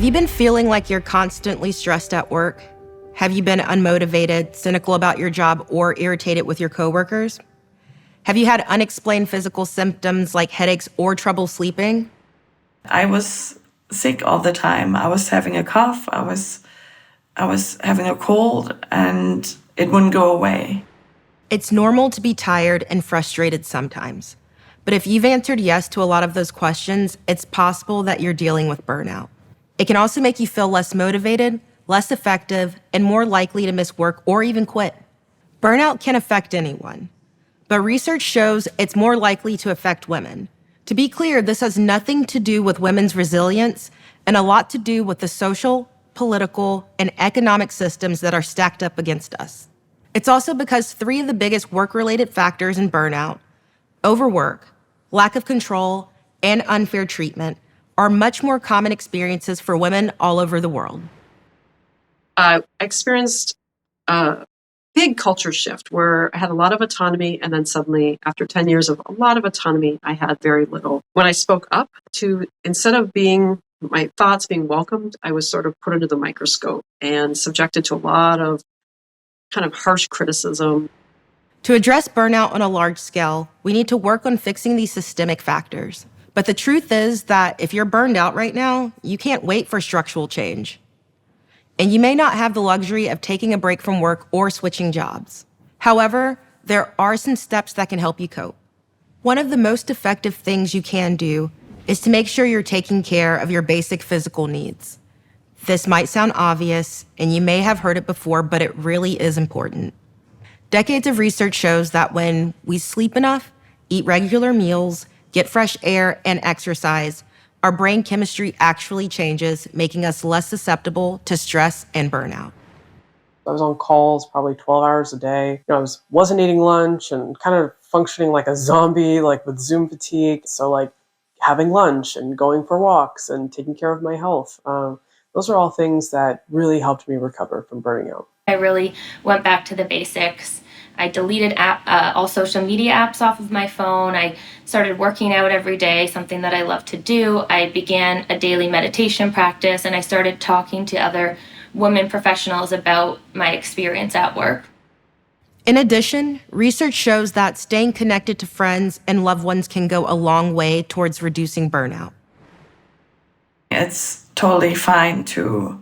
you been feeling like you're constantly stressed at work? Have you been unmotivated, cynical about your job, or irritated with your coworkers? Have you had unexplained physical symptoms like headaches or trouble sleeping? I was sick all the time. I was having a cough. I was having a cold, and it wouldn't go away. It's normal to be tired and frustrated sometimes. But if you've answered yes to a lot of those questions, it's possible that you're dealing with burnout. It can also make you feel less motivated, less effective, and more likely to miss work or even quit. Burnout can affect anyone, but research shows it's more likely to affect women. To be clear, this has nothing to do with women's resilience and a lot to do with the social, political, and economic systems that are stacked up against us. It's also because 3 of the biggest work-related factors in burnout, overwork, lack of control, and unfair treatment, are much more common experiences for women all over the world. I experienced a big culture shift where I had a lot of autonomy, and then suddenly, after 10 years of a lot of autonomy, I had very little. When I spoke up instead of my thoughts being welcomed, I was sort of put under the microscope and subjected to a lot of kind of harsh criticism. To address burnout on a large scale, we need to work on fixing these systemic factors. But the truth is that if you're burned out right now, you can't wait for structural change. And you may not have the luxury of taking a break from work or switching jobs. However, there are some steps that can help you cope. One of the most effective things you can do is to make sure you're taking care of your basic physical needs. This might sound obvious, and you may have heard it before, but it really is important. Decades of research shows that when we sleep enough, eat regular meals, get fresh air, and exercise, our brain chemistry actually changes, making us less susceptible to stress and burnout. I was on calls probably 12 hours a day. I wasn't eating lunch and kind of functioning like a zombie, like with Zoom fatigue. So having lunch and going for walks and taking care of my health. Those are all things that really helped me recover from burning out. I really went back to the basics. I deleted all social media apps off of my phone. I started working out every day, something that I love to do. I began a daily meditation practice, and I started talking to other women professionals about my experience at work. In addition, research shows that staying connected to friends and loved ones can go a long way towards reducing burnout. It's totally fine to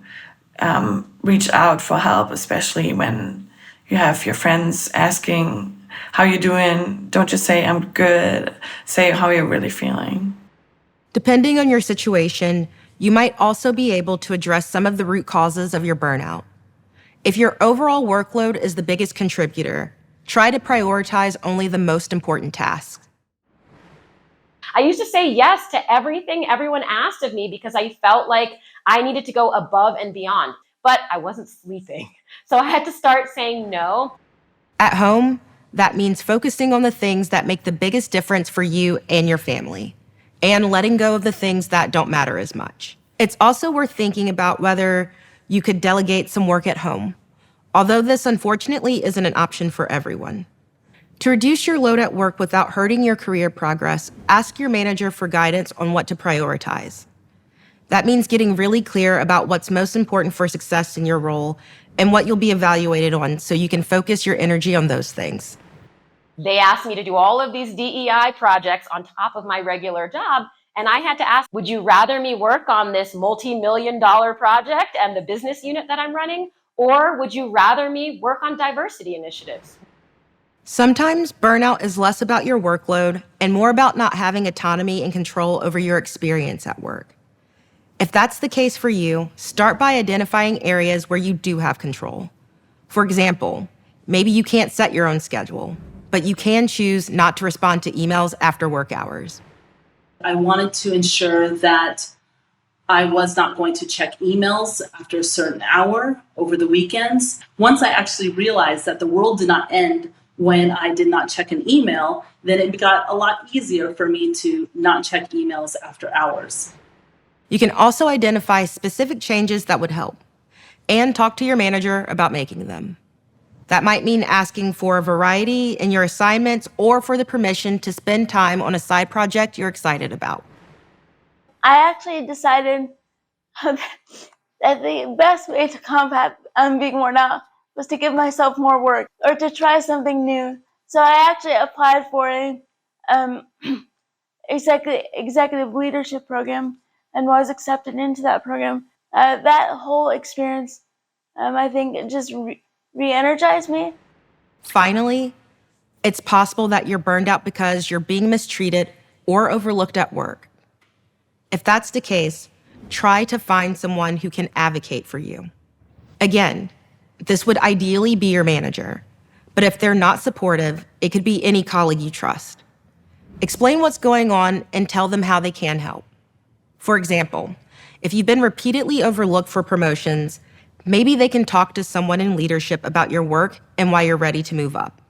reach out for help, especially when you have your friends asking, how you doing? Don't just say, I'm good. Say how you're really feeling. Depending on your situation, you might also be able to address some of the root causes of your burnout. If your overall workload is the biggest contributor, try to prioritize only the most important tasks. I used to say yes to everything everyone asked of me because I felt like I needed to go above and beyond, but I wasn't sleeping. So I had to start saying no. At home, that means focusing on the things that make the biggest difference for you and your family, and letting go of the things that don't matter as much. It's also worth thinking about whether you could delegate some work at home, although this unfortunately isn't an option for everyone. To reduce your load at work without hurting your career progress, ask your manager for guidance on what to prioritize. That means getting really clear about what's most important for success in your role and what you'll be evaluated on so you can focus your energy on those things. They asked me to do all of these DEI projects on top of my regular job, and I had to ask, would you rather me work on this multi-million-dollar project and the business unit that I'm running, or would you rather me work on diversity initiatives? Sometimes burnout is less about your workload and more about not having autonomy and control over your experience at work. If that's the case for you, start by identifying areas where you do have control. For example, maybe you can't set your own schedule, but you can choose not to respond to emails after work hours. I wanted to ensure that I was not going to check emails after a certain hour over the weekends. Once I actually realized that the world did not end when I did not check an email, then it got a lot easier for me to not check emails after hours. You can also identify specific changes that would help and talk to your manager about making them. That might mean asking for a variety in your assignments or for the permission to spend time on a side project you're excited about. I actually decided that the best way to combat being worn out was to give myself more work or to try something new. So I actually applied for a executive leadership program and was accepted into that program. That whole experience, I think, it just re-energized me. Finally, it's possible that you're burned out because you're being mistreated or overlooked at work. If that's the case, try to find someone who can advocate for you. Again, this would ideally be your manager, but if they're not supportive, it could be any colleague you trust. Explain what's going on and tell them how they can help. For example, if you've been repeatedly overlooked for promotions, maybe they can talk to someone in leadership about your work and why you're ready to move up.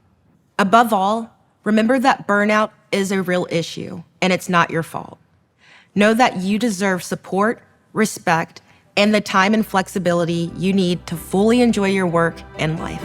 Above all, remember that burnout is a real issue and it's not your fault. Know that you deserve support, respect, and the time and flexibility you need to fully enjoy your work and life.